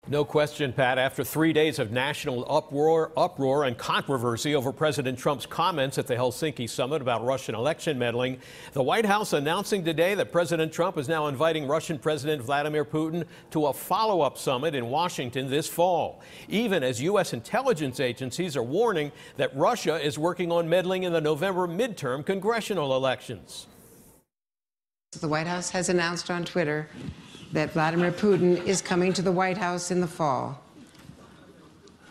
No question, Pat. After 3 days of national uproar and controversy over President Trump's comments at the Helsinki summit about Russian election meddling, the White House announcing today that President Trump is now inviting Russian President Vladimir Putin to a follow-up summit in Washington this fall, even as U.S. intelligence agencies are warning that Russia is working on meddling in the November midterm congressional elections. The White House has announced on Twitter that Vladimir Putin is coming to the White House in the fall.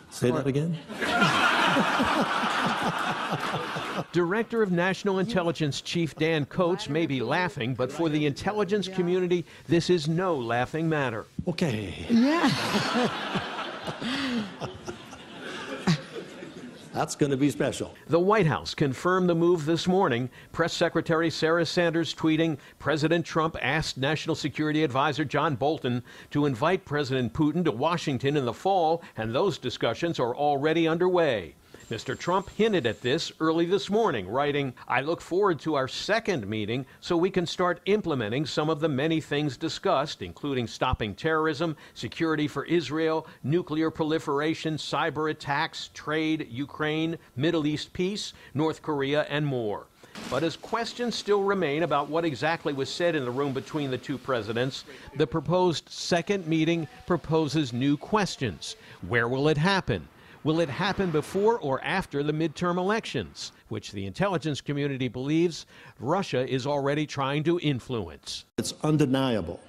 Say that again? Director of National Intelligence Chief Dan Coats may be laughing, but for the intelligence community, this is no laughing matter. Okay. Yeah. That's going to be special. The White House confirmed the move this morning. Press Secretary Sarah Sanders tweeting, President Trump asked National Security Advisor John Bolton to invite President Putin to Washington in the fall, and those discussions are already underway. Mr. Trump hinted at this early this morning, writing, I look forward to our second meeting so we can start implementing some of the many things discussed, including stopping terrorism, security for Israel, nuclear proliferation, cyber attacks, trade, Ukraine, Middle East peace, North Korea, and more. But as questions still remain about what exactly was said in the room between the two presidents, the proposed second meeting proposes new questions. Where will it happen? Will it happen before or after the midterm elections, which the intelligence community believes Russia is already trying to influence? It's undeniable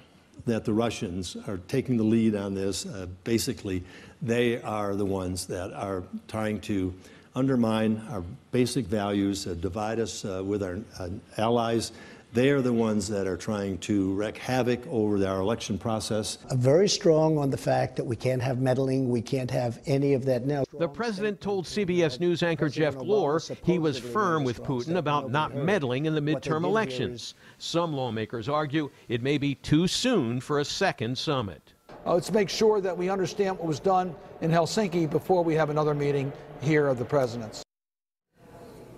that the Russians are taking the lead on this. Basically, they are the ones that are trying to undermine our basic values, divide us with our allies. They are the ones that are trying to wreak havoc over our election process. Very strong on the fact that we can't have meddling, we can't have any of that now. The president told CBS News anchor Jeff Glor he was firm with Putin about not meddling in the midterm elections. Some lawmakers argue it may be too soon for a second summit. Let's make sure that we understand what was done in Helsinki before we have another meeting here of the presidents.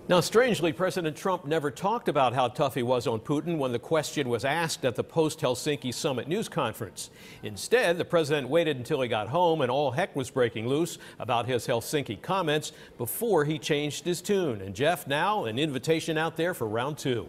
Now, strangely, President Trump never talked about how tough he was on Putin when the question was asked at the post-Helsinki summit news conference. Instead, the president waited until he got home and all heck was breaking loose about his Helsinki comments before he changed his tune. And Jeff, now an invitation out there for round two.